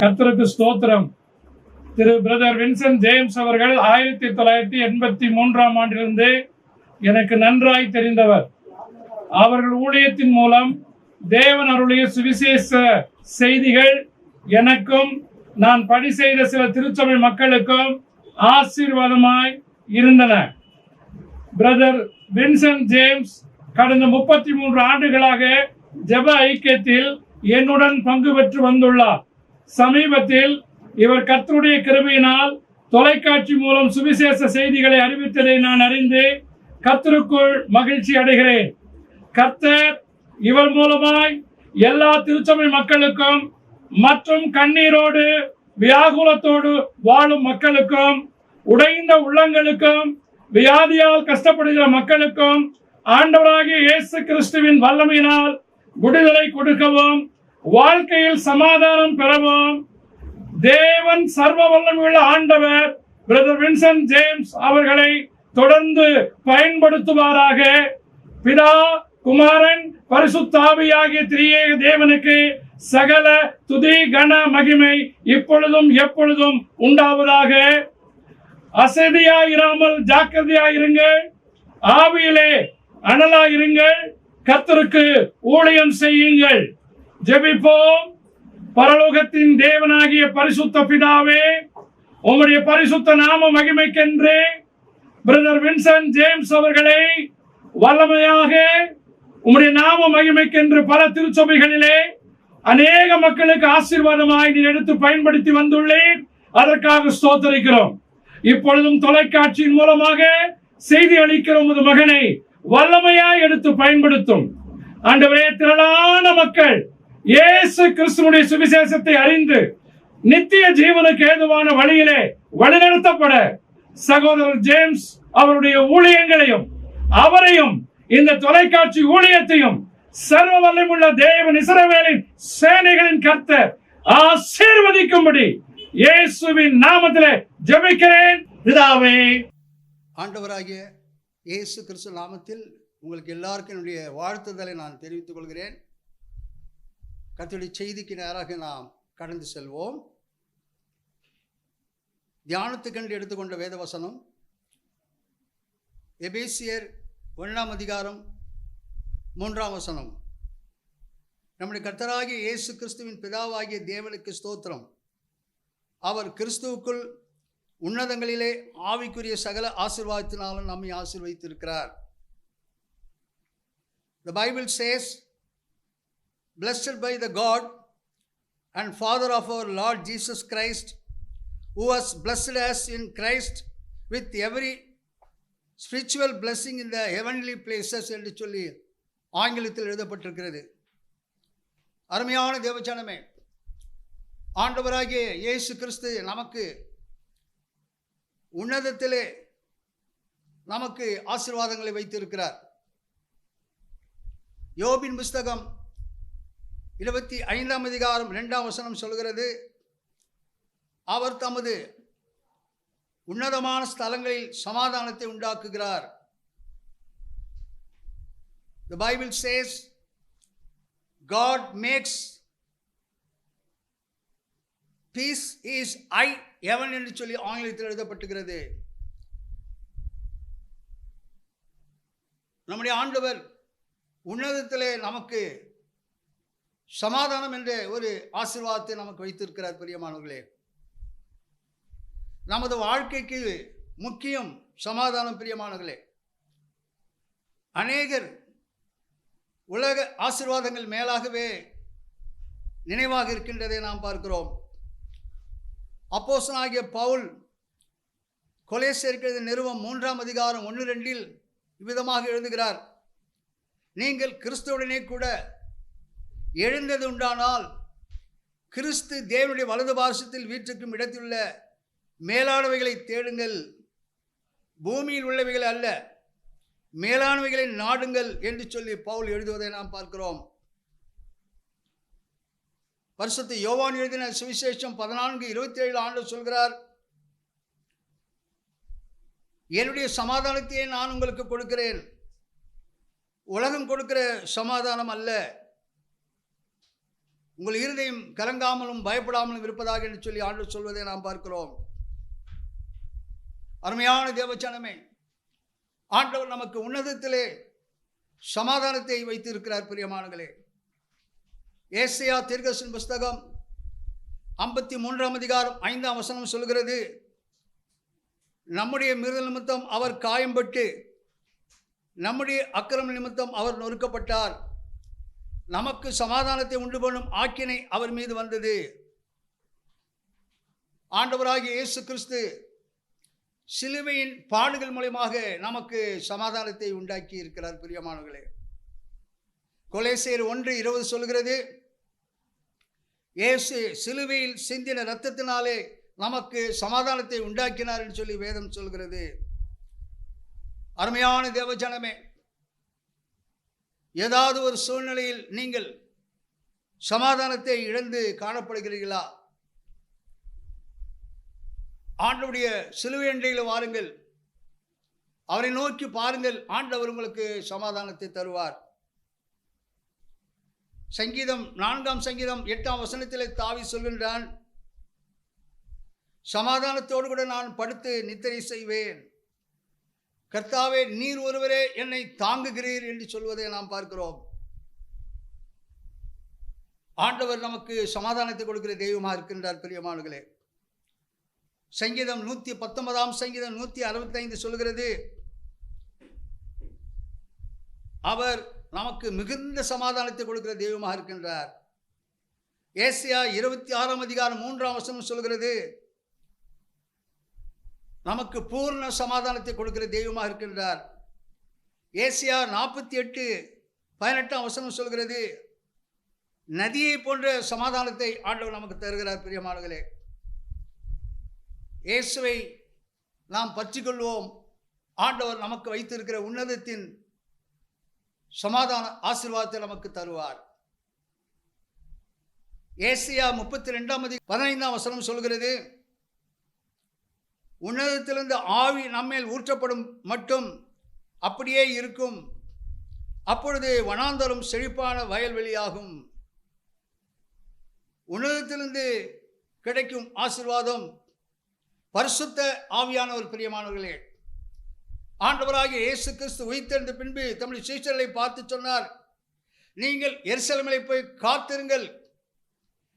கர்த்தருக்கு ஸ்தோத்திரம். திரு brother Vincent James அவர்கள் 1983 ஆண்டிலிருந்து எனக்கு நன்றாய் தெரிந்தவர். அவர்கள் ஊழியத்தின் மூலம் தேவன் அருளிய சுவிசேஷ செய்திகள் எனக்கும் நான் பணி செய்த சில திருச்சபை மக்களுக்கும் ஆசீர்வாதமாய் இருந்தன. பிரதர் வின்சென்ட் ஜேம்ஸ் கடந்த 33 ஆண்டுகளாக ஜெப ஐக்கியத்தில் என்னுடன் பங்கு பெற்று வந்துள்ளார். சமீபத்தில் இவர் கர்த்தருடைய கிருபையினால் தொலைக்காட்சி மூலம் சுவிசேஷ செய்திகளை அறிவித்ததை நான் அறிந்து கர்த்தருக்குள் மகிழ்ச்சி அடைகிறேன். கர்த்தர் இவர் மூலமாய் எல்லா திருச்சபை மக்களுக்கும் மற்றும் கண்ணீரோடு வியாகுலத்தோடு வாழும் மக்களுக்கும், உடைந்த உள்ளங்களுக்கும், வியாதியால் கஷ்டப்படுகிற மக்களுக்கும் ஆண்டவராகிய இயேசு கிறிஸ்துவின் வல்லமையினால் விடுதலை கொடுக்கவும், வாழ்க்கையில் சமாதானம் பெறவும் தேவன் சர்வ வல்லமையுள்ள ஆண்டவர் பிரதர் வின்சென்ட் ஜேம்ஸ் அவர்களை தொடர்ந்து பயன்படுத்துவாராக. பிதா, குமாரன், பரிசுத்த ஆவியாகிய திரியேக தேவனுக்கு சகல துதி கன மகிமை இப்பொழுதும் எப்பொழுதும் உண்டாவதாக. அசதியாயிராமல் ஜாக்கிரதையாயிருங்கள், ஆவியிலே அனலாயிருங்கள், கர்த்தருக்கு ஊழியம் செய்யுங்கள். ஜெபிப்போம். பரலோகத்தின் தேவனாகிய பரிசுத்த பிதாவே, உம்முடைய பரிசுத்த நாம மகிமைக்கென்று பிரதர் வின்சென்ட் ஜேம்ஸ் அவர்களை வல்லமையாக உம்முடைய நாம மகிமைக்கென்று பல திருச்சபைகளிலே அநேக மக்களுக்கு ஆசீர்வாதமாய் நீர் எடுத்து பயன்படுத்தி வந்துள்ளேன். அதற்காக ஸ்தோத்திரிக்கிறோம். இப்பொழுதும் தொலைக்காட்சியின் மூலமாக செய்தி அளிக்கிற உமது மகனை வல்லமையாய் எடுத்து பயன்படுத்தும். ஆண்டவரே, திரளான மக்கள் இயேசு கிறிஸ்துவினுடைய சுவிசேஷத்தை அறிந்து நித்திய ஜீவனுக்கு ஏதுவான வழியிலே வழிநடத்தப்பட சகோதரர் ஜேம்ஸ் அவருடைய ஊழியங்களையும் அவரையும் இந்த தொலைக்காட்சி ஊழியத்தையும் சர்வ வல்லமையுள்ள தேவன் இஸ்ரவேலின் சேனைகளின் கர்த்தர் ஆசீர்வதிக்கும்படி இயேசுவின் நாமத்திலே ஜெபிக்கிறேன் பிதாவே. ஆண்டவராகிய இயேசு கிறிஸ்து நாமத்தில் உங்களுக்கு எல்லாருக்கும் என்னுடைய வாழ்த்துதலை நான் தெரிவித்துக் கொள்கிறேன். கர்த்தருடைய செய்திக்கு நேராக நாம் கடந்து செல்வோம். தியானத்துக்கென்று எடுத்துக்கொண்ட வேத வசனம் எபேசியர் 1 அதிகாரம் 3 வசனம். நம்முடைய கர்த்தராகிய இயேசு கிறிஸ்துவின் பிதாவாகிய தேவனுக்கு ஸ்தோத்திரம். அவர் கிறிஸ்துவுக்குள் உன்னதங்களிலே ஆவிக்குரிய சகல ஆசீர்வாதத்தினாலும் நம்மை ஆசீர்வதித்திருக்கிறார். The Bible says, "Blessed by the God and Father of our Lord Jesus Christ, who has blessed us in Christ with every spiritual blessing in the heavenly places" என்று சொல்லி ஆங்கிலத்தில் எழுதப்பட்டிருக்கிறது. அருமையான தேவஜனமே, ஆண்டவராகிய இயேசு கிறிஸ்து நமக்கு உன்னதத்திலே நமக்கு ஆசீர்வாதங்களை வைத்திருக்கிறார். யோபின் புஸ்தகம் 25 அதிகாரம் 2 வசனம் சொல்கிறது, அவர் தமது உன்னதமான ஸ்தலங்களில் சமாதானத்தை உண்டாக்குகிறார். The Bible says God makes peace is high heaven என்று சொல்லி ஆங்கிலத்தில் எழுதப்பட்டிருக்கிறது. நம்முடைய ஆண்டவர் உன்னதத்திலே நமக்கு சமாதானம் என்ற ஒரு ஆசீர்வாதத்தை நமக்கு வைத்திருக்கிறார். பிரியமானவர்களே, நமது வாழ்க்கைக்கு முக்கியம் சமாதானம். பிரியமானவர்களே, அநேகர் உலக ஆசீர்வாதங்கள் மேலாகவே நினைவாக இருக்கின்றதை நாம் பார்க்கிறோம். அப்போஸ்தலனாகிய பவுல் கொலோசியருக்கு நிருபம் 3 அதிகாரம் 1-2 இவ்விதமாக எழுதுகிறார், நீங்கள் கிறிஸ்துவுடனே கூட எழுந்தது உண்டானால் கிறிஸ்து தேவனுடைய வலது பார்சத்தில் வீற்றிருக்கும் இடத்திலுள்ள மேலானவைகளை தேடுங்கள், பூமியில் உள்ளவைகளை அல்ல, மேலானவைகளை நாடுங்கள் என்று சொல்லி பவுல் எழுதுவதை நாம் பார்க்கிறோம். பரிசுத்த யோவான் எழுதின சுவிசேஷம் 14:27 ஆண்டவர் சொல்கிறார், என்னுடைய சமாதானத்தையே நான் உங்களுக்கு கொடுக்கிறேன், உலகம் கொடுக்கிற சமாதானம் அல்ல. உங்கள் இருதயம் கலங்காமலும் பயப்படாமலும் இருப்பதாக என்று சொல்லி ஆண்டவர் சொல்வதை நாம் பார்க்கிறோம். அருமையான தேவச்சனமே, ஆண்டவர் நமக்கு உன்னதத்திலே சமாதானத்தை வைத்திருக்கிறார். பிரியமானங்களே, ஏசாயா தீர்க்கதரிசன புஸ்தகம் 53ஆம் அதிகாரம் 5ஆம் வசனம் சொல்கிறது, நம்முடைய மீறுதல் நிமித்தம் அவர் காயம்பட்டு நம்முடைய அக்கிரம நிமித்தம் அவர் நொறுக்கப்பட்டார், நமக்கு சமாதானத்தை உண்டு பண்ணும் ஆக்கினை அவர் மீது வந்தது. ஆண்டவராகிய இயேசு கிறிஸ்து சிலுவையின் பாடுகள் மூலமாக நமக்கு சமாதானத்தை உண்டாக்கி இருக்கிறார். பிரியமானவர்களே, கொலோசியர் 1:20 சொல்கிறது, இயேசு சிலுவையில் சிந்தின இரத்தத்தினாலே நமக்கு சமாதானத்தை உண்டாக்கினார் என்று சொல்லி வேதம் சொல்கிறது. அருமையான தேவஜனமே, ஏதாவது ஒரு சூழ்நிலையில் நீங்கள் சமாதானத்தை இழந்து காணப்படுகிறீர்களா? ஆண்டவருடைய சிலுவை அண்டையில் வாருங்கள், அவரை நோக்கி பாருங்கள், ஆண்டவர் உங்களுக்கு சமாதானத்தை தருவார். சங்கீதம் 4ஆம் சங்கீதம் 8ஆம் வசனத்திலே தாவி சொல்கின்றான், சமாதானத்தோடு கூட நான் படுத்து நித்திரை செய்வேன், கர்த்தாவே நீர் ஒருவரே என்னை தாங்குகிறீர் என்று சொல்வதை நாம் பார்க்கிறோம். ஆண்டவர் நமக்கு சமாதானத்தை கொடுக்கிற தெய்வமாக இருக்கின்றார். பிரியமானவர்களே, சங்கீதம் 119ஆம் சங்கீதம் 165 சொல்கிறது, அவர் நமக்கு மிகுந்த சமாதானத்தை கொடுக்கிற தெய்வமாக இருக்கின்றார். ஏசாயா 26ஆம் அதிகாரம் 3ஆம் வசனம் சொல்கிறது, நமக்கு பூர்ண சமாதானத்தை கொடுக்கிற தெய்வமாக இருக்கின்றார். ஏசாயா 48:18ஆம் வசனம் சொல்கிறது, நதியை போன்ற சமாதானத்தை ஆண்டவர் நமக்கு தருகிறார். பிரியமானவர்களே, இயேசுவை நாம் பற்றிக்கொள்வோம். ஆண்டவர் நமக்கு வைத்திருக்கிற உன்னதத்தின் சமாதான ஆசீர்வாதத்தை நமக்கு தருவார். ஏசாயா 32:15ஆம் வசனம் சொல்கிறது, உன்னதத்திலிருந்து ஆவி நம்மேல் ஊற்றப்படும் மட்டும் அப்படியே இருக்கும், அப்பொழுது வனாந்தரம் செழிப்பான வயல்வெளியாகும். உன்னதத்திலிருந்து கிடைக்கும் ஆசீர்வாதம் பரிசுத்த ஆவியானவர். பிரியமானவர்களே, ஆண்டவராகிய இயேசு கிறிஸ்து உயிர்த்தெழுந்த பின்பு தம்முடைய சீஷர்களை பார்த்து சொன்னார், நீங்கள் எருசலேமிலே போய் காத்திருங்கள்,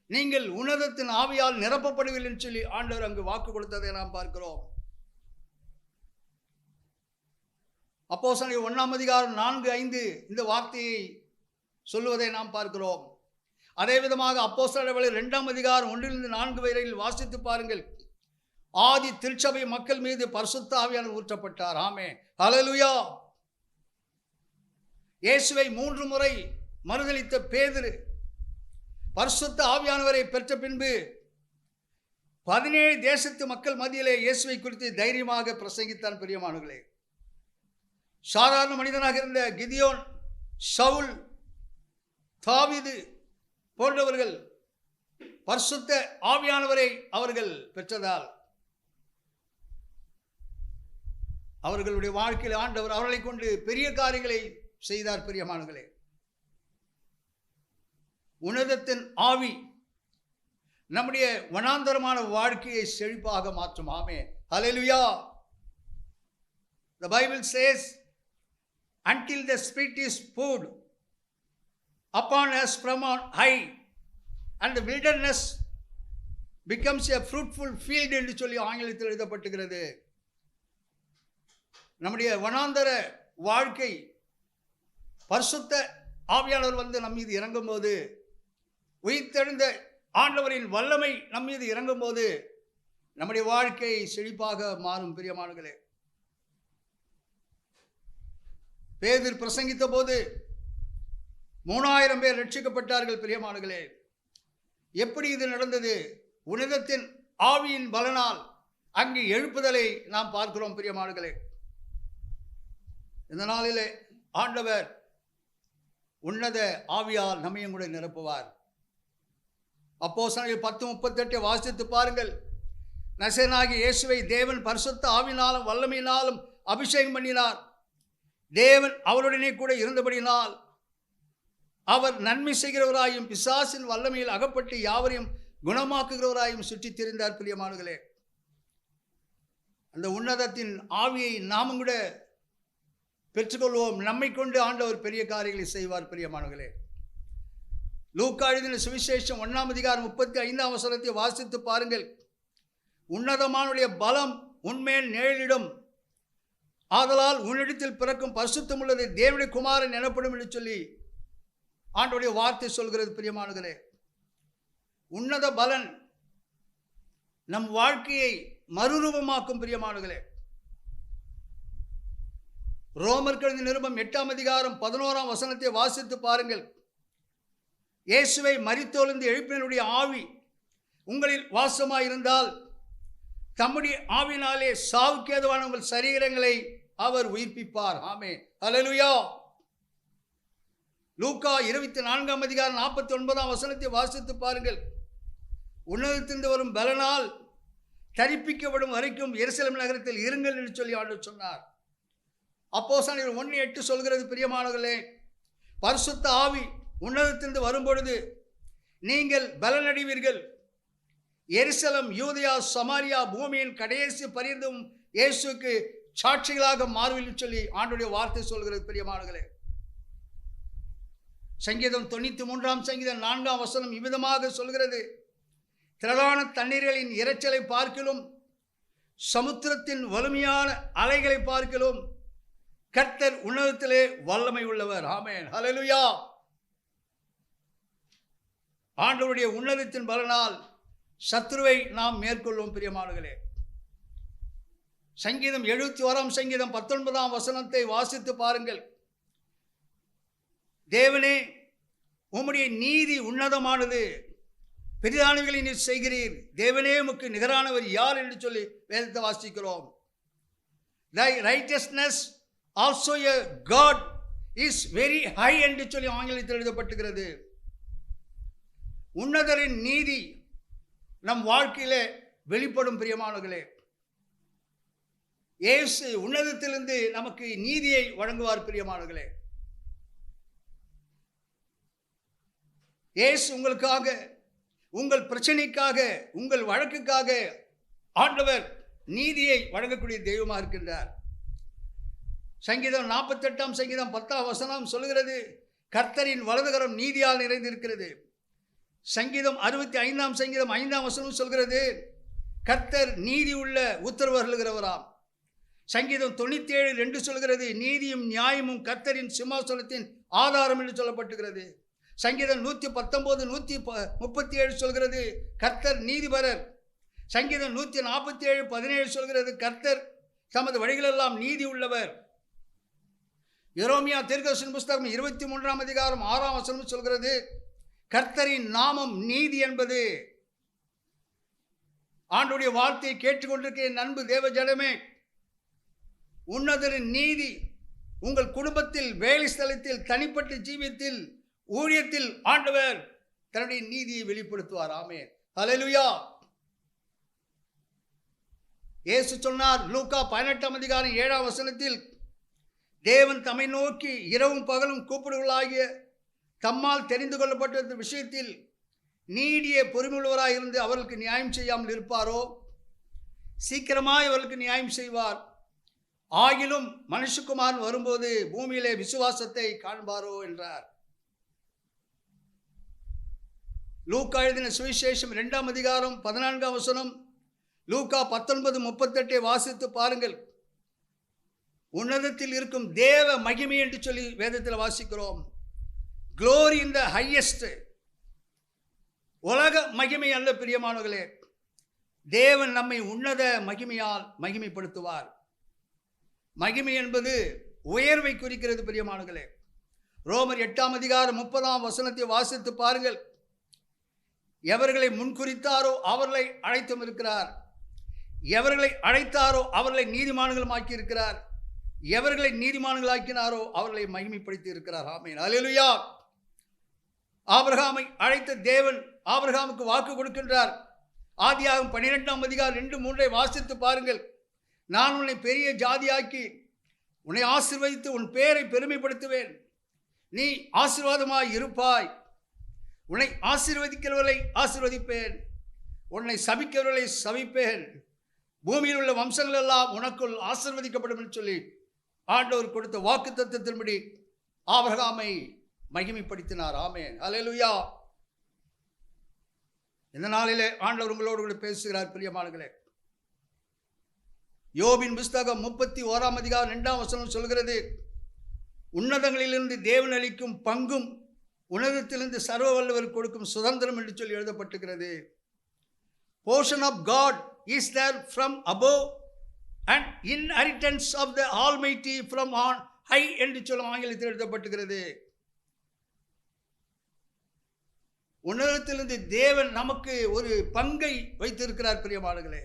நீங்கள் உன்னதத்தின் ஆவியால் நிரப்பப்படுவீர்கள் என்று சொல்லி ஆண்டவர் அங்கு வாக்கு கொடுத்ததை நாம் பார்க்கிறோம். அப்போஸ்தலர் 1ஆம் அதிகாரம் 4-5 இந்த வார்த்தையை சொல்லுவதை நாம் பார்க்கிறோம். அதே விதமாக அப்போஸ்தலர் 2ஆம் அதிகாரம் 1-4 வரையில் வாசித்து பாருங்கள். ஆதி திருச்சபை மக்கள் மீது பரிசுத்த ஆவியானவர் ஊற்றப்பட்டார். ஆமென், ஹல்லேலூயா. இயேசுவை 3 முறை மறுதலித்த பேதுரு பரிசுத்த ஆவியானவரை பெற்ற பின்பு 17 தேசத்து மக்கள் மத்தியிலே இயேசுவை குறித்து தைரியமாக பிரசங்கித்தான். பிரியமானவர்களே, சாதாரண மனிதனாக இருந்த கிதியோன், சவுல், தாவீது போன்றவர்கள் பரிசுத்த ஆவியானவரை அவர்கள் பெற்றதால் அவர்களுடைய வாழ்க்கையில் ஆண்டவர் அவர்களை கொண்டு பெரிய காரியங்களை செய்தார். பிரியமானவர்களே, உன்னதத்தின் ஆவி நம்முடைய வனாந்தரமான வாழ்க்கையை செழிப்பாக மாற்றும். ஆமென், ஹல்லேலூயா. The Bible says, until the Spirit is poured upon us from on high and the wilderness becomes a fruitful field என்று சொல்லி ஆங்கிலத்தில் எழுதப்பட்டுகிறது. நம்முடைய வனாந்தர வாழ்க்கை பரிசுத்த ஆவியானவர் வந்து நம் மீது இறங்கும் போது, உயிர்த்தெழுந்த ஆண்டவரின் வல்லமை நம் மீது இறங்கும் போது நம்முடைய வாழ்க்கை செழிப்பாக மாறும். பிரியமானவர்களே, பேதுரு பிரசங்கித்த போது 3000 பேர் ரட்சிக்கப்பட்டார்கள். பிரியமானவர்களே, எப்படி இது நடந்தது? உன்னதத்தின் ஆவியின் பலனால் அங்கு எழுப்புதலை நாம் பார்க்கிறோம். பிரியமானவர்களே, இந்த நாளிலே ஆண்டவர் உன்னத ஆவியால் நம்மையும் கூட நிரப்புவார். அப்போஸ்தலர் 10:38 வாசித்து பாருங்கள். நசரேயனாகிய இயேசுவை தேவன் பரிசுத்த ஆவியினாலும் வல்லமையினாலும் அபிஷேகம் பண்ணினார். தேவன் அவருடனே கூட இருந்தபடியினால் அவர் நன்மை செய்கிறவராயும் பிசாசின் வல்லமையில் அகப்பட்டு யாவரையும் குணமாக்குகிறவராயும் சுற்றித் திரிந்தார். பிரியமானவர்களே, அந்த உன்னதத்தின் ஆவியை நாமும் கூட பெற்றுக்கொள்வோம். நம்மை கொண்டு ஆண்டவர் பெரிய காரியங்களை செய்வார். பிரியமானவர்களே, லூக்கா எழுதின சுவிசேஷம் 1:35 வாசித்து பாருங்கள். உன்னதமானுடைய பலம் உன்மேல் நிழலிடும், ஆதலால் உன்னிடத்தில் பிறக்கும் பரிசுத்தம் உள்ளது தேவனுடைய குமாரன் எனப்படும் என்று சொல்லி ஆண்டவருடைய வார்த்தை சொல்கிறது. பிரியமானவர்களே, உன்னத பலன் நம் வாழ்க்கையை மறுரூபமாக்கும். பிரியமானவர்களே, ரோமர்கள் நிருபம் 8:11 வாசித்து பாருங்கள். இயேசுவை மரித்தோலிருந்து எழுப்பினருடைய ஆவி உங்களில் வாசமாயிருந்தால் தம்முடைய ஆவினாலே சாவுக்கேதுவான உங்கள் சரீரங்களை அவர் உயிர்ப்பிப்பார். ஆமென், அல்லேலூயா. லூக்கா 24:49 வாசித்து பாருங்கள். உன்னதத்திலிருந்து வரும் பலனால் தரிப்பிக்கப்படும் வரைக்கும் எருசலேம் நகரத்தில் இருங்கள் என்று சொல்லி ஆண்டவர் சொன்னார். அப்போஸ்தலர் 1:8 சொல்கிறது. பிரியமானவர்களே, பரிசுத்த ஆவி உன்னதத்திலிருந்து வரும்பொழுது நீங்கள் பலனடைவீர்கள். எருசலேம், யூதேயா, சமாரியா, பூமியின் கடைசி பரியந்தம் இயேசுவுக்கு சாட்சிகளாக மாறுவீர்கள் சொல்லி ஆண்டவருடைய வார்த்தை சொல்கிறது. பிரியமானவர்களே, சங்கீதம் 93:4 இவ்விதமாக சொல்கிறது. திரளான தண்ணீர்களின் இரைச்சலை பார்க்கிலும் சமுத்திரத்தின் வலிமையான அலைகளை பார்க்கிலும் கர்த்தர் உன்னதத்திலே வல்லமை உள்ளவர். ஆமென், அல்லேலூயா. ஆண்டவருடைய உன்னதத்தின் பலனால் சத்துருவை நாம் மேற்கொள்ளும். பிரியமானவர்களே, சங்கீதம் 71:19 வாசித்து பாருங்கள். தேவனே, உம்முடைய நீதி உன்னதமானது, பெரிதானவைகளை நீர் செய்கிறீர். தேவனே, உமக்கு நிகரானவர் யார் என்று சொல்லி வேதத்தை வாசிக்கிறோம். Thy righteousness also a God is very high என்று சொல்லி ஆங்கிலத்தில் எழுதப்பட்டிருக்கிறது. உன்னதரின் நீதி நம் வாழ்க்கையிலே வெளிப்படும். பிரியமானவர்களே, இயேசு உன்னதத்திலிருந்து நமக்கு நீதியை வழங்குவார். பிரியமானவர்களே, இயேசு உங்களுக்காக, உங்கள் பிரச்சனைக்காக, உங்கள் வழக்குக்காக ஆண்டவர் நீதியை வழங்கக்கூடிய தெய்வமாக இருக்கின்றார். சங்கீதம் 48:10 சொல்கிறது, கர்த்தரின் வலதுகரம் நீதியால் நிறைந்திருக்கிறது. சங்கீதம் 65:5 சொல்கிறது, கர்த்தர் நீதி உள்ள உத்தரவு அருளுகிறவராம். சங்கீதம் 97:2 சொல்கிறது, நீதியும் நியாயமும் கர்த்தரின் சிம்மாசனத்தின் ஆதாரம் என்று சொல்லப்பட்டுகிறது. சங்கீதம் 119:137 சொல்கிறது, கர்த்தர் நீதிபரர். சங்கீதம் 147:17 சொல்கிறது, கர்த்தர் தமது வழிகளெல்லாம் நீதி உள்ளவர். எரேமியா தீர்க்கதரிசன புத்தகம் 23:6 சொல்கிறது, கர்த்தரின் நாமம் நீதி என்பது. ஆண்டவருடைய வார்த்தையை கேட்டுக்கொண்டிருக்கிற அன்பு தேவ ஜனமே, உன்னதரின் நீதி உங்கள் குடும்பத்தில், வேலை ஸ்தலத்தில், தனிப்பட்ட ஜீவியத்தில், ஊழியத்தில் ஆண்டவர் தன்னுடைய நீதியை வெளிப்படுத்துவார். ஆமென், அல்லேலூயா. இயேசு சொன்னார் லூக்கா 18:7 தேவன் தம்மை நோக்கி இரவும் பகலும் கூப்பிடுவர்களாகிய தம்மால் தெரிந்து கொள்ளப்பட்ட விஷயத்தில் நீடிய பொறுமையுள்ளவராக இருந்து அவர்களுக்கு நியாயம் செய்யாமல் இருப்பாரோ, சீக்கிரமாய் அவர்களுக்கு நியாயம் செய்வார். ஆகிலும் மனுஷகுமாரன் வரும்போது பூமியிலே விசுவாசத்தை காண்பாரோ என்றார். லூக்கா எழுதின சுவிசேஷம் 2:14 லூக்கா 19:38 வாசித்து பாருங்கள். உன்னதத்தில் இருக்கும் தேவ மகிமை என்று சொல்லி வேதத்தில் வாசிக்கிறோம். Glory in the highest. உலக மகிமை அல்ல பிரியமானவர்களே, தேவன் நம்மை உன்னத மகிமையால் மகிமைப்படுத்துவார். மகிமை என்பது உயர்வை குறிக்கிறது பிரியமானவர்களே. ரோமர் 8:30 வாசித்து பாருங்கள். எவர்களை முன்குறித்தாரோ அவர்களை அழைத்தும் இருக்கிறார், எவர்களை அழைத்தாரோ அவர்களை நீதிமான்களுமாக்கி இருக்கிறார், எவர்களை நீதிமான்களாக்கினாரோ அவர்களை மகிமைப்படுத்தி இருக்கிறார். ஆமென், அல்லேலூயா. ஆபிரகாமை அழைத்த தேவன் ஆபிரகாமுக்கு வாக்கு கொடுக்கின்றார். ஆதியாகமம் 12:2-3 வாசித்து பாருங்கள். நான் உன்னை பெரிய ஜாதியாக்கி உன்னை ஆசீர்வதித்து உன் பெயரை பெருமைப்படுத்துவேன், நீ ஆசீர்வாதமாய் இருப்பாய். உன்னை ஆசீர்வதிக்கிறவர்களை ஆசீர்வதிப்பேன், உன்னை சபிக்கிறவர்களை சபிப்பேன், பூமியில் உள்ள வம்சங்கள் எல்லாம் உனக்குள் ஆசீர்வதிக்கப்படும் என்று சொல்லி ஆண்டவர் கொடுத்த வாக்குத்தத்தத்தின்படி ஆபிரகாமை மகிமைப்படுத்தினார். ஆமென், அல்லேலூயா. இந்த நாளிலே ஆண்டவர் உங்களோடு கூட பேசுகிறார். பிரியமானவர்களே, யோபின் புஸ்தகம் 31ஆம் அதிகாரம் 2ஆம் வசனம் சொல்கிறது, உன்னதங்களிலிருந்து தேவன் அளிக்கும் பங்கும் உன்னதத்திலிருந்து சர்வ வல்லவர் கொடுக்கும் சுதந்திரம் என்று சொல்லி எழுதப்பட்டிருக்கிறது. Portion of God is there from above and inheritance of the Almighty from on high என்று சொல்லும் ஆங்கிலத்தில் எழுதப்பட்டிருக்கிறது. உன்னதத்திலிருந்து தேவன் நமக்கு ஒரு பங்கை வைத்திருக்கிறார். பிரியமானவர்களே,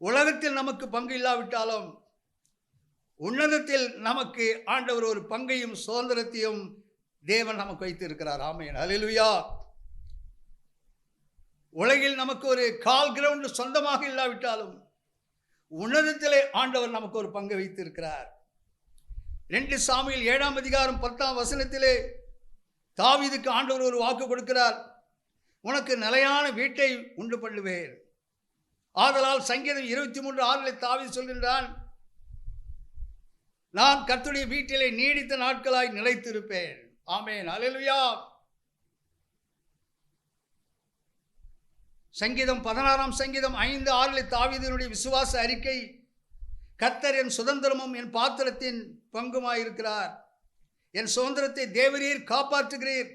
உலகத்தில் நமக்கு பங்கு இல்லாவிட்டாலும் உன்னதத்தில் நமக்கு ஆண்டவர் ஒரு பங்கையும் சுதந்திரத்தையும் தேவன் நமக்கு வைத்திருக்கிறார். ஆமென், அல்லேலூயா. உலகில் நமக்கு ஒரு கால் கிரவுண்ட் சொந்தமாக இல்லாவிட்டாலும் உன்னதத்திலே ஆண்டவர் நமக்கு ஒரு பங்கை வைத்திருக்கிறார். 2 சாமுவேல் 7ஆம் அதிகாரம் 10ஆம் வசனத்திலே தாவீதுக்கு ஆண்டவர் ஒரு வாக்கு கொடுக்கிறார், உனக்கு நிலையான வீட்டை உண்டு பண்ணுவேன். ஆதலால் சங்கீதம் 23:6 தாவீது சொல்கின்றான், நான் கர்த்தருடைய வீட்டிலே நீடித்த நாட்களாய் நிலைத்திருப்பேன். ஆமென், அல்லேலூயா. சங்கீதம் 16ஆம் சங்கீதம் 5:6 தாவீதினுடைய விசுவாச அறிக்கை, கர்த்தர் என் சுதந்திரமும் என் பாத்திரத்தின் பங்குமாயிருக்கிறார், என் சுதந்திரத்தை தேவரீர் காப்பாற்றுகிறீர்,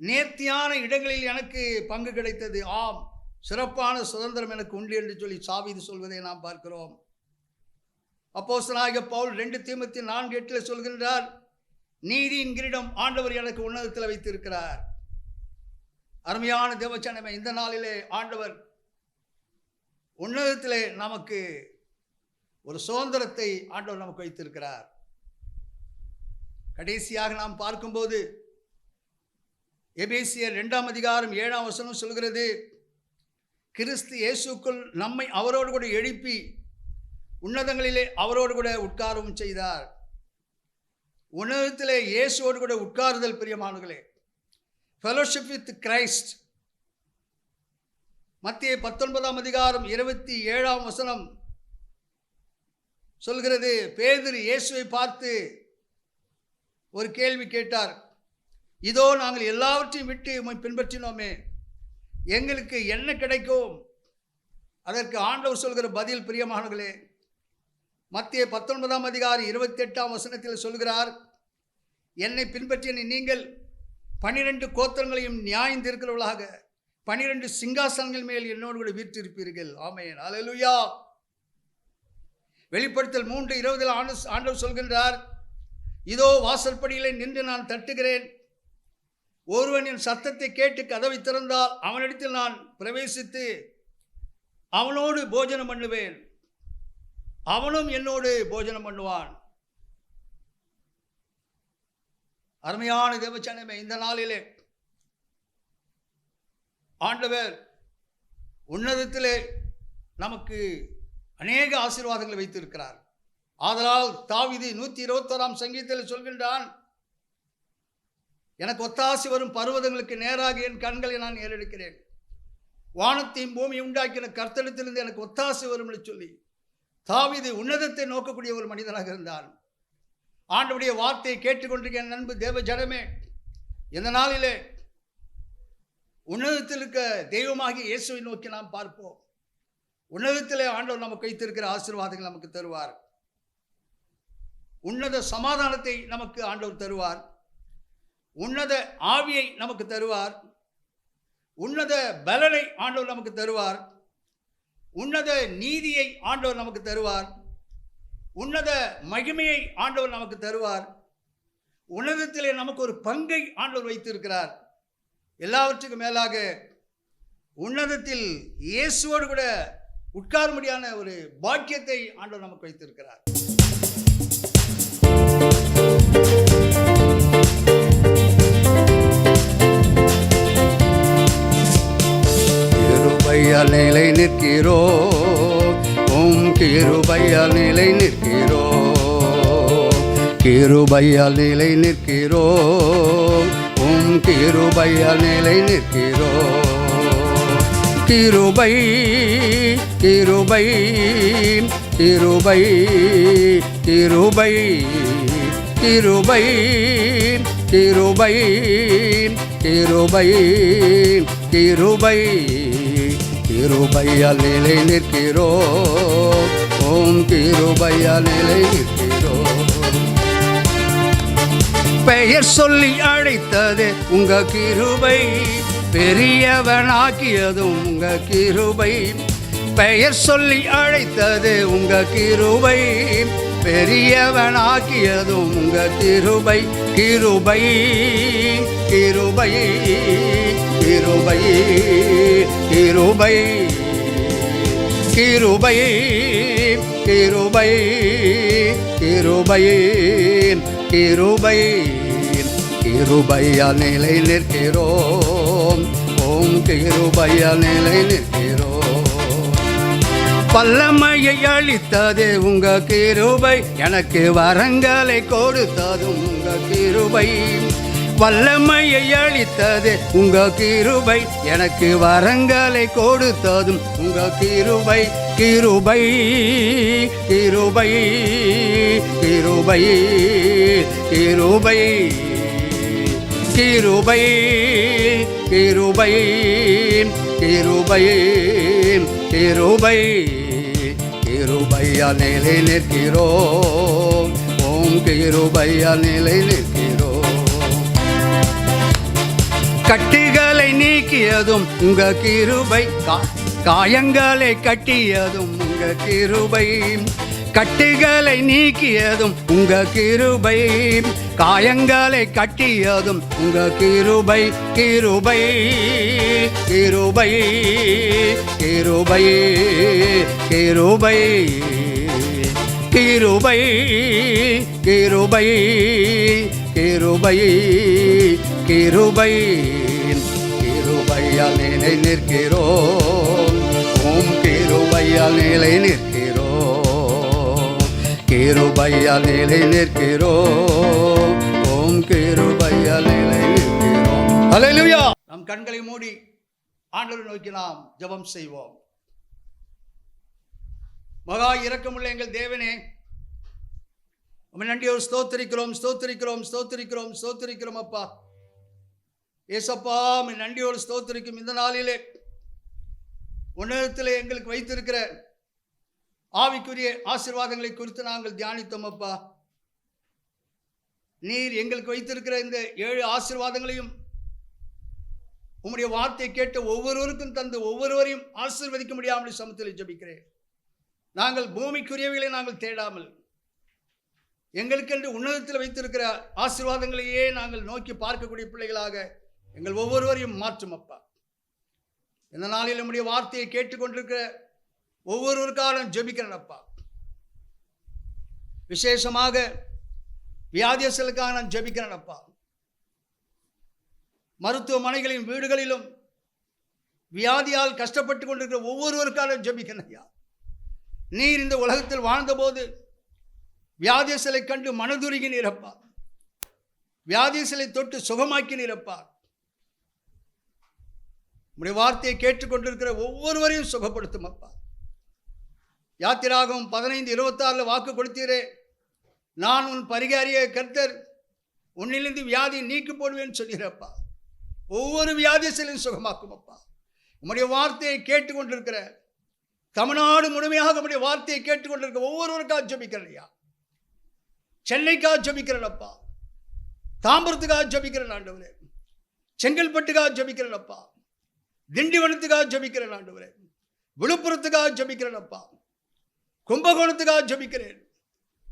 நேர்த்தியான இடங்களில் எனக்கு பங்கு கிடைத்தது, ஆம் சிறப்பான சுதந்திரம் எனக்கு உண்டு என்று சொல்லி தாவீது சொல்வதை நாம் பார்க்கிறோம். அப்போஸ்தலனாகிய பவுல் 2 தீமோத்தேயு 4:8 சொல்கின்றார், நீதியின் கிரீடம் ஆண்டவர் எனக்கு உன்னதத்தில் வைத்திருக்கிறார். அருமையான தேவச்சனமே, இந்த நாளிலே ஆண்டவர் உன்னதத்திலே நமக்கு ஒரு சுதந்திரத்தை ஆண்டவர் நமக்கு வைத்திருக்கிறார். கடைசியாக நாம் பார்க்கும்போது எபேசியர் 2ஆம் அதிகாரம் 7ஆம் வசனம் சொல்கிறது, கிறிஸ்து இயேசுக்குள் நம்மை அவரோடு கூட எழுப்பி உன்னதங்களிலே அவரோடு கூட உட்காரவும் செய்தார். உன்னதத்திலே இயேசுவோடு கூட உட்காருதல், பிரியமானவர்களே, ஃபெலோஷிப் வித் கிரைஸ்ட். மத்தேயு 19ஆம் அதிகாரம் 27ஆம் வசனம் சொல்கிறது, பேதுரு இயேசுவை பார்த்து ஒரு கேள்வி கேட்டார், இதோ நாங்கள் எல்லாவற்றையும் விட்டு உம்மை பின்பற்றினோமே, எங்களுக்கு என்ன கிடைக்கும்? அதற்கு ஆண்டவர் சொல்கிற பதில், பிரியமானவர்களே, மத்தேயு 19ஆம் அதிகாரம் 28ஆம் வசனத்தில் சொல்கிறார், என்னை பின்பற்றின நீங்கள் 12 கோத்திரங்களையும் நியாயம் தீர்க்கிறவர்களாக 12 சிங்காசனங்கள் மேல் என்னோடு கூட வீற்றிருப்பீர்கள். ஆமென், அல்லேலூயா. வெளிப்படுத்தல் 3:20 ஆண்டவர் சொல்கின்றார், இதோ வாசற்படியிலே நின்று நான் தட்டுகிறேன், ஒருவன் என் சத்தத்தை கேட்டு கதவை திறந்தால் அவனிடத்தில் நான் பிரவேசித்து அவனோடு போஜனம் பண்ணுவேன், அவனும் என்னோடு போஜனம் பண்ணுவான். அருமையான தேவச்சனமே, இந்த நாளிலே ஆண்டவர் உன்னதத்திலே நமக்கு அநேக ஆசீர்வாதங்களை வைத்திருக்கிறார். ஆதலால் தாவீது 121ஆம் சங்கீதத்தில் சொல்கின்றான், எனக்கு ஒத்தாசை வரும் பர்வதங்களுக்கு நேராக என் கண்களை நான் ஏறெடுக்கிறேன், வானத்தையும் பூமியை உண்டாக்கின கர்த்தரிடத்திலிருந்து எனக்கு ஒத்தாசை வரும் என்று சொல்லி தாவீது உன்னதத்தை நோக்கக்கூடிய ஒரு மனிதனாக இருந்தான். ஆண்டவருடைய வார்த்தையை கேட்டுக்கொண்டிருக்க என் அன்பு தேவ ஜனமே, இந்த நாளிலே உன்னதத்தில் இருக்க தெய்வமாகிய இயேசுவை நோக்கி நாம் பார்ப்போம். உன்னதத்திலே ஆண்டவர் நமக்கு வைத்திருக்கிற ஆசீர்வாதங்கள் நமக்கு தருவார். உன்னத சமாதானத்தை நமக்கு ஆண்டவர் தருவார், உன்னத ஆவியை நமக்கு தருவார், உன்னத பலனை ஆண்டவர் நமக்கு தருவார், உன்னத நீதியை ஆண்டவர் நமக்கு தருவார், உன்னத மகிமையை ஆண்டவர் நமக்கு தருவார். உன்னதத்திலே நமக்கு ஒரு பங்கை ஆண்டவர் வைத்திருக்கிறார். எல்லாவற்றுக்கும் மேலாக உன்னதத்தில் இயேசுவோடு கூட உட்காரும்படியான ஒரு பாக்கியத்தை ஆண்டவர் நமக்கு வைத்திருக்கிறார். கிருபையால் நிலை நிற்கிறோம், உம் கிருபையால் நிலை நிற்கிறோம், கிருபை கிருபையால் நிலை நிற்கிறோம், உம் கிருபையால் நிலை நிற்கிறோம். கிருபை கிருபை கிருபை கிருபை கிருபை கிருபை கிருபை கிருபை கிருபையால் நிலை நிற்கிறோம், ஓம் கிருபையால் நிலை நிற்கிறோம். பெயர் சொல்லி அழைத்தது உங்க கிருபை, பெரியவனாக்கியதும் உங்க கிருபை. பெயர் சொல்லி அழைத்தது உங்க கிருபை, பெரியவனாக்கியதும் உங்க கிருபை. கிருபை கிருபை கிருபை கிருபை கிருபை கிருபை கிருபை கிருபை கிருபையால் நிலை நிற்கிறோம், ஓம் கிருபையால் நிலை நிற்கிறோம். வல்லமையை அளித்தது உங்க கிருபை, எனக்கு வரங்களை கொடுத்ததும் உங்க கிருபை. வல்லமையை அளித்தது உங்க கிருபை, எனக்கு வரங்களை கொடுத்ததும் உங்க கிருபை. கிருபை கிருபை கிருபை கிருபை கிருபை கிருபை கிருபை கிருபை கிருபையால் நிலை நிற்கிறோம், ஓம் கிருபையால் நிலை நிற்கிறோம். கட்டுகளை நீக்கியதும் உங்க கிருபை, காயங்களை கட்டியதும் உங்க கிருபை. கட்டுகளை நீக்கியதும் உங்க கிருபை, காயங்களை கட்டியதும் உங்க கிருபை. கிருபை கிருபை கிருபை கிருபை கிருபை கிருபை கிருபை கிருபை கிருபையால் நிலை நிற்கிறோம், ஓம் கிருபையால் நிலை நிற்கிறோம். கிருபையால் நிலை நிற்கிறோம், ஓம் கிருபையால் நிலை நிற்கிறோம். ஹல்லேலூயா. நம் கண்களை மூடி ஆண்டவரை நோக்கி நாம் ஜெபம் செய்வோம். மகா இரக்கமுள்ள எங்கள் தேவனே, உம்மை நன்றியோடு ஸ்தோத்திரிக்கிறோம் ஸ்தோத்திரிக்கிறோம் ஸ்தோத்திரிக்கிறோம் ஸ்தோத்திரிக்கிறோம் அப்பா. ஏசப்பா, உம்மை நன்றியோடு ஸ்தோத்திரிக்கும் இந்த நாளிலே உன்னதத்திலே எங்களுக்கு வைத்திருக்கிற ஆவிக்குரிய ஆசீர்வாதங்களை குறித்து நாங்கள் தியானித்தோம் அப்பா. நீர் எங்களுக்கு வைத்திருக்கிற இந்த 7 ஆசீர்வாதங்களையும் உம்முடைய வார்த்தையை கேட்ட ஒவ்வொருவருக்கும் தந்து ஒவ்வொருவரையும் ஆசீர்வதிக்க முடியாமல் சமத்தில் ஜெபிக்கிறேன். நாங்கள் பூமிக்குரியவைகளை நாங்கள் தேடாமல் எங்களுக்கென்று உன்னதத்தில் வைத்திருக்கிற ஆசீர்வாதங்களையே நாங்கள் நோக்கி பார்க்கக்கூடிய பிள்ளைகளாக எங்கள் ஒவ்வொருவரையும் மாற்றும் அப்பா. இந்த நாளில் நம்முடைய வார்த்தையை கேட்டுக்கொண்டிருக்கிற ஒவ்வொருவருக்காக ஜெபிக்கிறேன் அப்பா. விசேஷமாக வியாதியஸ்தர்களுக்காக நான் ஜெபிக்கிறேன் அப்பா. மருத்துவமனைகளின் வீடுகளிலும் வியாதியால் கஷ்டப்பட்டு கொண்டிருக்கிற ஒவ்வொருவருக்காக ஜெபிக்கிறேன் ஐயா. நீர் இந்த உலகத்தில் வாழ்ந்தபோது வியாதியஸ்தலை கண்டு மனதுருகினீரப்பா, வியாதியஸ்தலை தொட்டு சுகமாக்கினீரப்பா. உம்முடைய வார்த்தையை கேட்டுக்கொண்டிருக்கிற ஒவ்வொருவரையும் சுகப்படுத்தும் அப்பா. யாத்திராகமம் 15:26 வாக்கு கொடுத்தீரே, நான் உன் பரிகாரிய கர்த்தர், உன்னிலிருந்து வியாதியை நீக்கி போடுவேன்னு சொல்கிறப்பா. ஒவ்வொரு வியாதியஸ்தலையும் சுகமாக்கும் அப்பா. உம்முடைய வார்த்தையை கேட்டுக்கொண்டிருக்கிற தமிழ்நாடு முழுமையாக உம்முடைய வார்த்தையை கேட்டுக்கொண்டிருக்கிற ஒவ்வொருவருக்காக ஜெபிக்கிறேன் ஐயா. சென்னைக்காக ஜெபிக்கிறேன் அப்பா, தாம்பரத்துக்காக ஜெபிக்கிறேன் ஆண்டவரே, செங்கல்பட்டுக்காக ஜெபிக்கிறேன் அப்பா, திண்டிவனத்துக்காக ஜெபிக்கிறேன் ஆண்டவரே, விழுப்புரத்துக்காக ஜெபிக்கிறேன் அப்பா, கும்பகோணத்துக்காக ஜெபிக்கிறேன்,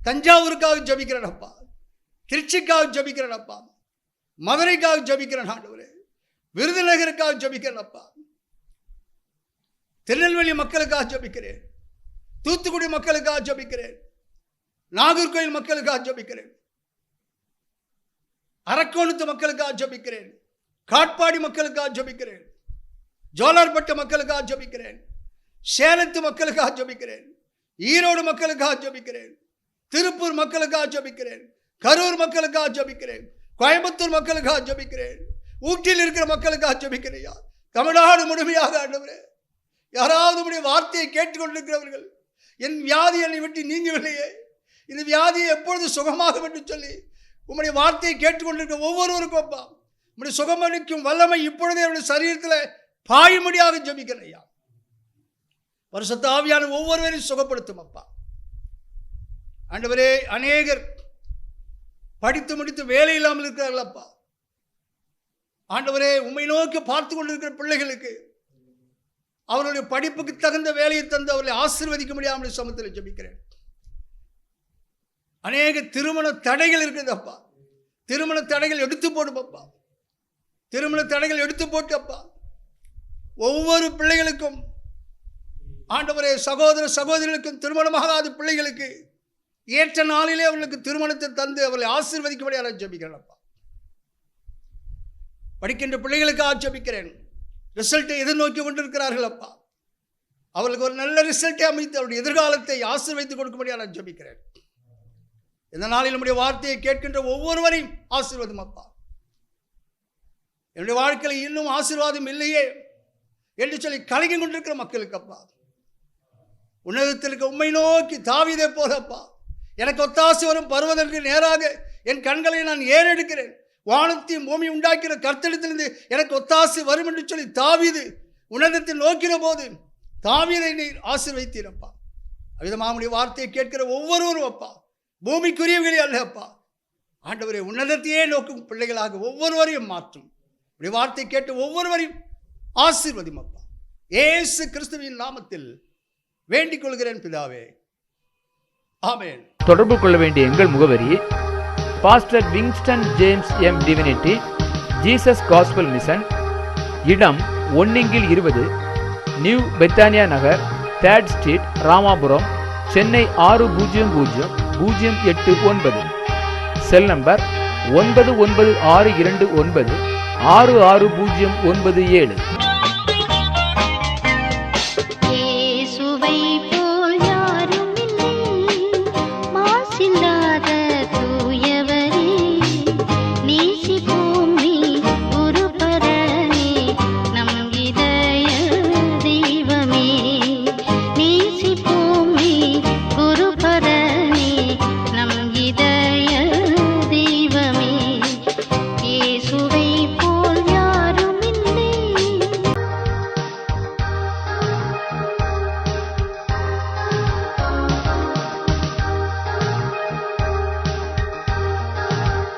தஞ்சாவூருக்காக ஜெபிக்கிறேன் அப்பா, திருச்சிக்காக ஜெபிக்கிறேன் அப்பா, மதுரைக்காக ஜெபிக்கிறேன் ஆண்டவரே, விருதுநகருக்காக ஜெபிக்கிறேன் அப்பா, திருநெல்வேலி மக்களுக்காக ஜெபிக்கிறேன், தூத்துக்குடி மக்களுக்காக ஜெபிக்கிறேன், நாகர்கோயில் மக்களுக்காக ஜெபிக்கிறேன், அரக்கோணத்து மக்களுக்காக ஜெபிக்கிறேன், காட்பாடி மக்களுக்காக ஜெபிக்கிறேன், ஜோலார்பட்டு மக்களுக்காக ஜெபிக்கிறேன், சேலத்து மக்களுக்காக ஜெபிக்கிறேன், ஈரோடு மக்களுக்காக ஜெபிக்கிறேன், திருப்பூர் மக்களுக்காக ஜெபிக்கிறேன், கரூர் மக்களுக்காக ஜெபிக்கிறேன். கோயம்புத்தூர் மக்களுக்காக ஜெபிக்கிறேன். ஊட்டியில் இருக்கிற மக்களுக்காக ஜெபிக்கிறேன். தமிழ்நாடு முழுமையாக ஆண்டவரே, யாராவது உம்முடைய வார்த்தையை கேட்டுக்கொண்டிருக்கிறவர்கள், என் வியாதி என்னை விட்டு நீங்கவில்லையே, இந்த வியாதியை எப்பொழுது சுகமாகும் என்று சொல்லி உம்முடைய வார்த்தையை கேட்டுக்கொண்டிருக்கிற ஒவ்வொருவருக்கும் அப்பா, உம்முடைய சுகமளிக்கும் வல்லமை இப்பொழுதே அவருடைய சரீரத்தில் பாயும்படியாக ஜெபிக்கிறேன் ஐயா. பரிசுத்த ஆவியான ஒவ்வொருவரையும் சுகப்படுத்தும் அப்பா. ஆண்டவரே, அநேகர் படித்து முடித்து வேலை இல்லாமல் இருக்கிறார்கள் அப்பா. ஆண்டவரே, உம்மை நோக்கி பார்த்து கொண்டிருக்கிற பிள்ளைகளுக்கு அவருடைய படிப்புக்கு தகுந்த வேலையை தந்து அவர்களை ஆசீர்வதிக்க முடியாமல் சமத்தில் ஜெபிக்கிறேன். அநேக திருமண தடைகள் இருக்குது அப்பா. திருமண தடைகள் எடுத்து போடும் அப்பா. திருமண தடைகள் எடுத்து போட்டு அப்பா, ஒவ்வொரு பிள்ளைகளுக்கும் ஆண்டவரே, சகோதர சகோதரிகளுக்கும் திருமணமாகாத பிள்ளைகளுக்கு ஏற்ற நாளிலே அவர்களுக்கு திருமணத்தை தந்து அவர்களை ஆசீர்வதிக்கும்படியாக ஜெபிக்கிறேன் அப்பா. படிக்கின்ற பிள்ளைகளுக்காக ஜெபிக்கிறேன். ரிசல்ட்டை எதிர்நோக்கி கொண்டிருக்கிறார்கள் அப்பா. அவர்களுக்கு ஒரு நல்ல ரிசல்ட்டை அமைத்து அவருடைய எதிர்காலத்தை ஆசீர்வதித்து கொடுக்கும்படியாக நான் ஜெபிக்கிறேன். இந்த நாளில் நம்முடைய வார்த்தையை கேட்கின்ற ஒவ்வொருவரையும் ஆசீர்வாதம் அப்பா. என்னுடைய வாழ்க்கையில் இன்னும் ஆசீர்வாதம் இல்லையே என்று சொல்லி கலங்கி கொண்டிருக்கிற மக்களுக்கு அப்பா, உன்னதத்தில் இருக்க உம்மை நோக்கி தாவீதை போலப்பா, எனக்கு ஒத்தாசை வரும் பருவதற்கு நேராக என் கண்களை நான் ஏறெடுக்கிறேன், வானத்தையும் பூமி உண்டாக்கிற கர்த்தரிடத்திலிருந்து எனக்கு ஒத்தாசை வரும் என்று சொல்லி தாவீது உன்னதத்தில் நோக்கிற போது தாவீதை நீர் ஆசீர்வதித்தீரப்பா. அவ்விதமாவுடைய வார்த்தையை கேட்கிற ஒவ்வொருவரும் அப்பா, பூமிக்குரியவர்களே அல்ல அப்பா, ஆண்டவரே, உன்னதத்தையே நோக்கும் பிள்ளைகளாக ஒவ்வொருவரையும் மாற்றும். உடைய வார்த்தை கேட்டு ஒவ்வொருவரையும் ஆசீர்வதியும் அப்பா. இயேசு கிறிஸ்துவின் நாமத்தில் வேண்டிக் கொள்கிறேன் பிதாவே, ஆமென். தொடர்பு கொள்ள வேண்டிய எங்கள் முகவரி: pastor Wingston James M divinity, Jesus Gospel Mission, இடம் 1/20, new Bethania Nagar, 3rd street, Ramapuram, Chennai 600089. Cell number 9962966097.